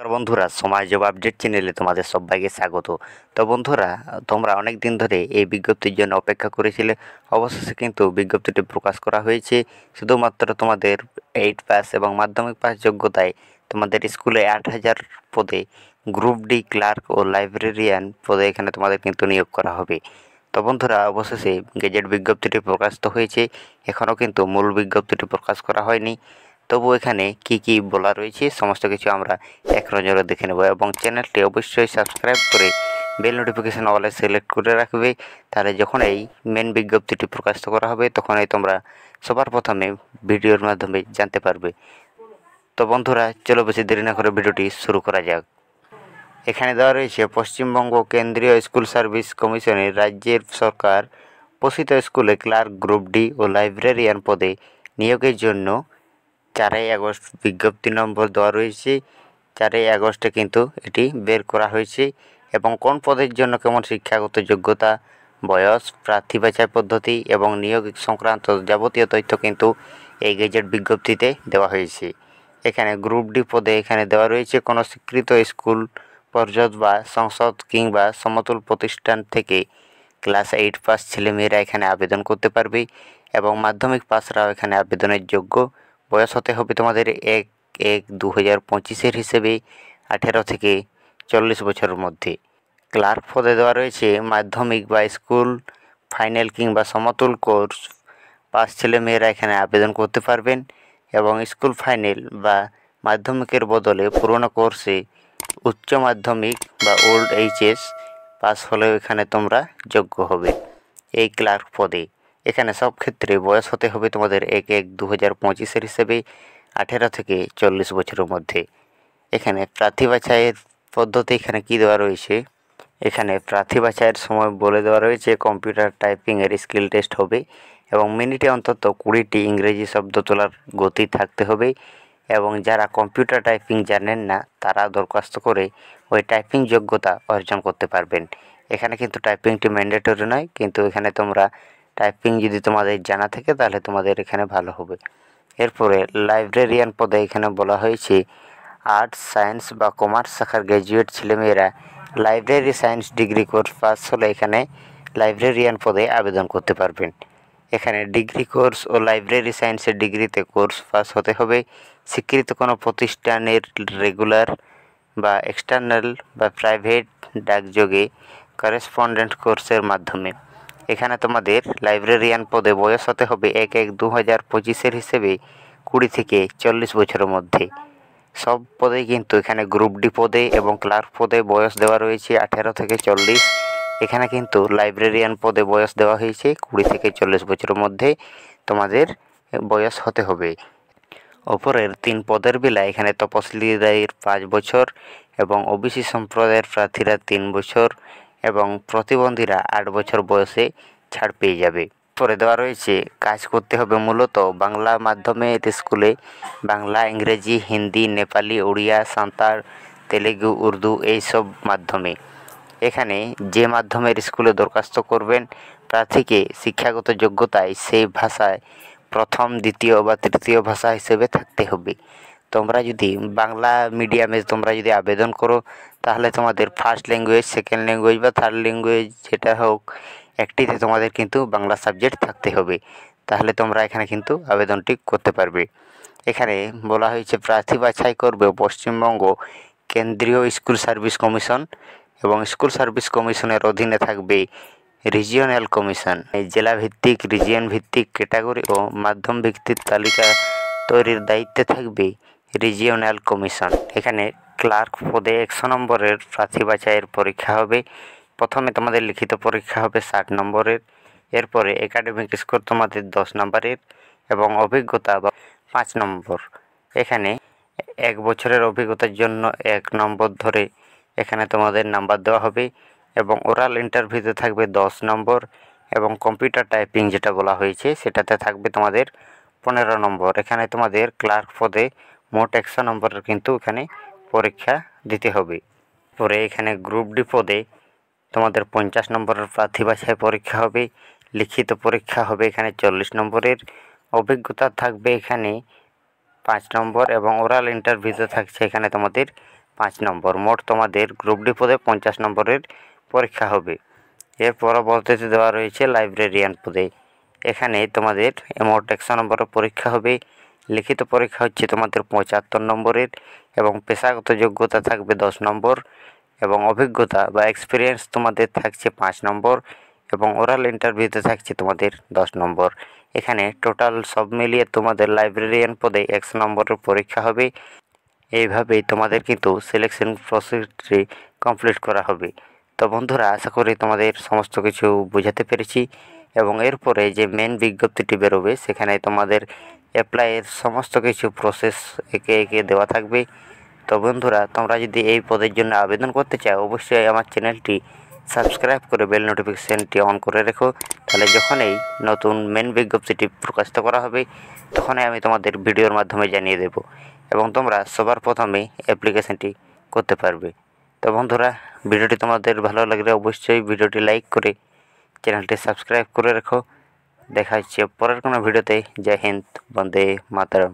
নমস্কার বন্ধুরা, সময় জব আপডেট চ্যানেলে তোমাদের সবাইকে স্বাগত। তো বন্ধুরা, তোমরা অনেক দিন ধরে এই বিজ্ঞপ্তির জন্য অপেক্ষা করেছিলে। অবশেষে কিন্তু বিজ্ঞপ্তিটি প্রকাশ করা হয়েছে। শুধুমাত্র তোমাদের 8 পাস এবং মাধ্যমিক পাস যোগ্যতায় তোমাদের স্কুলে 8,000 পদে গ্রুপ ডি ক্লার্ক ও লাইব্রেরিয়ান পদে এখানে তোমাদের কিন্তু নিয়োগ করা হবে। তো বন্ধুরা, অবশেষে গেজেট বিজ্ঞপ্তিটি প্রকাশিত হয়েছে। এখনও কিন্তু মূল বিজ্ঞপ্তিটি প্রকাশ করা হয়নি। তবু এখানে কি কি বলা রয়েছে সমস্ত কিছু আমরা এক নজরে দেখে নেব, এবং চ্যানেলটি অবশ্যই সাবস্ক্রাইব করে বেল নোটিফিকেশন অলে সিলেক্ট করে রাখবে। তাহলে যখন এই মেন বিজ্ঞপ্তিটি প্রকাশিত করা হবে তখনই তোমরা সবার প্রথমে ভিডিওর মাধ্যমে জানতে পারবে। তো বন্ধুরা, চলো বেশি দেরি না করে ভিডিওটি শুরু করা যাক। এখানে দেওয়া রয়েছে পশ্চিমবঙ্গ কেন্দ্রীয় স্কুল সার্ভিস কমিশনের রাজ্যের সরকার পোষিত স্কুলে ক্লার্ক, গ্রুপ ডি ও লাইব্রেরিয়ান পদে নিয়োগের জন্য 4ই আগস্ট বিজ্ঞপ্তি নম্বর দেওয়া রয়েছে। 4ই আগস্টে কিন্তু এটি বের করা হয়েছে, এবং কোন পদের জন্য কেমন শিক্ষাগত যোগ্যতা, বয়স, প্রার্থী বাছাই পদ্ধতি এবং নিয়োগ সংক্রান্ত যাবতীয় তথ্য কিন্তু এই গেজেট বিজ্ঞপ্তিতে দেওয়া হয়েছে। এখানে গ্রুপ ডি পদে এখানে দেওয়া রয়েছে কোনো স্বীকৃত স্কুল, পর্ষদ বা সংসদ কিংবা সমতুল প্রতিষ্ঠান থেকে ক্লাস 8 পাস ছেলেমেয়েরা এখানে আবেদন করতে পারবে, এবং মাধ্যমিক পাসরাও এখানে আবেদনের যোগ্য। বয়স হতে হবে তোমাদের 1/1/2025 হিসেবে 18 থেকে 40 বছরের মধ্যে। ক্লার্ক পদে দেওয়া রয়েছে মাধ্যমিক বা স্কুল ফাইনাল কিংবা সমতুল কোর্স পাস ছেলেমেয়েরা এখানে আবেদন করতে পারবেন, এবং স্কুল ফাইনাল বা মাধ্যমিকের বদলে পুরনো কোর্সে উচ্চ মাধ্যমিক বা ওল্ড এইচএস পাস হলেও এখানে তোমরা যোগ্য হবে এই ক্লার্ক পদে। এখানে সব ক্ষেত্রে বয়স হতে হবে তোমাদের 1/1/2025 হিসেবে 18 থেকে 40 বছরের মধ্যে। এখানে প্রার্থী বাছাইয়ের পদ্ধতি এখানে কি দেওয়া রয়েছে, এখানে প্রার্থী বাছাইয়ের সময় বলে দেওয়া রয়েছে কম্পিউটার টাইপিংয়ের স্কিল টেস্ট হবে, এবং মিনিটে অন্তত 20টি ইংরেজি শব্দ তোলার গতি থাকতে হবে, এবং যারা কম্পিউটার টাইপিং জানেন না তারা দরখাস্ত করে ওই টাইপিং যোগ্যতা অর্জন করতে পারবেন। এখানে কিন্তু টাইপিংটি ম্যান্ডেটরি নয়, কিন্তু এখানে তোমরা টাইপিং যদি তোমাদের জানা থাকে তাহলে তোমাদের এখানে ভালো হবে। এরপরে লাইব্রেরিয়ান পদে এখানে বলা হয়েছে আর্টস, সায়েন্স বা কমার্স শাখার গ্র্যাজুয়েট ছেলেমেয়েরা library science degree course pass হলে এখানে লাইব্রেরিয়ান পদে আবেদন করতে পারবেন। এখানে ডিগ্রি কোর্স ও লাইব্রেরি সায়েন্সের ডিগ্রিতে কোর্স পাস হতে হবে স্বীকৃত কোনো প্রতিষ্ঠানের রেগুলার বা এক্সটার্নাল বা প্রাইভেট ডাকযোগে করেসপন্ডেন্ট কোর্সের মাধ্যমে। এখানে তোমাদের লাইব্রেরিয়ান পদে বয়স হতে হবে 1/1/2025 হিসেবে 20 থেকে 40 বছরের মধ্যে। সব পদেই কিন্তু এখানে গ্রুপ ডি পদে এবং ক্লার্ক পদে বয়স দেওয়া রয়েছে 18 থেকে 40। এখানে কিন্তু লাইব্রেরিয়ান পদে বয়স দেওয়া হয়েছে 20 থেকে 40 বছরের মধ্যে তোমাদের বয়স হতে হবে। ওপরের 3 পদের বেলায় এখানে তপশিলিদের 5 বছর, এবং ওবিসি সম্প্রদায়ের প্রার্থীরা 3 বছর, এবং প্রতিবন্ধীরা 8 বছর বয়সে ছাড় পেয়ে যাবে। পরে দেওয়া রয়েছে কাজ করতে হবে মূলত বাংলা মাধ্যমের স্কুলে, বাংলা, ইংরেজি, হিন্দি, নেপালি, উড়িয়া, সাঁওতাল, তেলেগু, উর্দু এইসব মাধ্যমে। এখানে যে মাধ্যমের স্কুলে দরখাস্ত করবেন প্রার্থীকে শিক্ষাগত যোগ্যতায় সেই ভাষায় প্রথম, দ্বিতীয় বা তৃতীয় ভাষা হিসেবে থাকতে হবে। তোমরা যদি বাংলা মিডিয়ামে তোমরা যদি আবেদন করো তাহলে তোমাদের ফার্স্ট ল্যাঙ্গুয়েজ, সেকেন্ড ল্যাঙ্গুয়েজ বা থার্ড ল্যাঙ্গুয়েজ যেটা হোক একটিতে তোমাদের কিন্তু বাংলা সাবজেক্ট থাকতে হবে, তাহলে তোমরা এখানে কিন্তু আবেদনটি করতে পারবে। এখানে বলা হয়েছে প্রার্থী বাছাই করবে পশ্চিমবঙ্গ কেন্দ্রীয় স্কুল সার্ভিস কমিশন, এবং স্কুল সার্ভিস কমিশনের অধীনে থাকবে রিজিওনাল কমিশন। এই জেলা ভিত্তিক, রিজিয়ন ভিত্তিক, ক্যাটাগরি ও মাধ্যম ভিত্তিক তালিকা তৈরির দায়িত্বে থাকবে রিজিওনাল কমিশন। এখানে ক্লার্ক পদে 100 নম্বরের প্রার্থী বাছাইয়ের পরীক্ষা হবে। প্রথমে তোমাদের লিখিত পরীক্ষা হবে 60 নম্বরের, এরপরে একাডেমিক স্কোর তোমাদের 10 নম্বরের, এবং অভিজ্ঞতা 5 নম্বর। এখানে 1 বছরের অভিজ্ঞতার জন্য 1 নম্বর ধরে এখানে তোমাদের নাম্বার দেওয়া হবে, এবং ওরাল ইন্টারভিউতে থাকবে 10 নম্বর, এবং কম্পিউটার টাইপিং যেটা বলা হয়েছে সেটাতে থাকবে তোমাদের 15 নম্বর। এখানে তোমাদের ক্লার্ক পদে মোট 100 নম্বরের কিন্তু এখানে পরীক্ষা দিতে হবে। পরে এখানে গ্রুপ ডি পদে তোমাদের 50 নম্বরের প্রার্থী বাছাই পরীক্ষা হবে। লিখিত পরীক্ষা হবে এখানে 40 নম্বরের, অভিজ্ঞতা থাকবে এখানে 5 নম্বর, এবং ওরাল ইন্টারভিউতে থাকছে এখানে তোমাদের 5 নম্বর। মোট তোমাদের গ্রুপ ডি পদে 50 নম্বরের পরীক্ষা হবে। এর পরবর্তীতে দেওয়া রয়েছে লাইব্রেরিয়ান পদে। এখানে তোমাদের মোট 100 নম্বরের পরীক্ষা হবে। লিখিত পরীক্ষা হচ্ছে তোমাদের 75 নম্বরের এবং পেশাগত যোগ্যতা থাকবে 10 নম্বর এবং অভিজ্ঞতা বা এক্সপিরিয়েন্স তোমাদের থাকছে 5 নম্বর এবং ওরাল ইন্টারভিউতে থাকছে তোমাদের 10 নম্বর। এখানে টোটাল সব মিলিয়ে তোমাদের লাইব্রেরিয়ান পদে 100 নম্বরের পরীক্ষা হবে। এইভাবেই তোমাদের কিন্তু সিলেকশন প্রসেসটি কমপ্লিট করা হবে। তো বন্ধুরা, আশা করি তোমাদের সমস্ত কিছু বোঝাতে পেরেছি এবং এরপরে যে মেন বিজ্ঞপ্তিটি বেরোবে সেখানে তোমাদের অ্যাপ্লাইয়ের সমস্ত কিছু প্রসেস একে একে দেওয়া থাকবে। তো বন্ধুরা, তোমরা যদি এই পদের জন্য আবেদন করতে চাও অবশ্যই আমার চ্যানেলটি সাবস্ক্রাইব করে বেল নোটিফিকেশানটি অন করে রেখো। তাহলে যখন এই নতুন মেন বিজ্ঞপ্তিটি প্রকাশিত করা হবে তখনই আমি তোমাদের ভিডিওর মাধ্যমে জানিয়ে দেব এবং তোমরা সবার প্রথমে অ্যাপ্লিকেশানটি করতে পারবে। তো বন্ধুরা, ভিডিওটি তোমাদের ভালো লাগলে অবশ্যই ভিডিওটি লাইক করে চ্যানেলটি সাবস্ক্রাইব করে রেখো। দেখা হচ্ছে পরের কোনো ভিডিওতে। জয় হিন্দ, বন্দে মাতরম।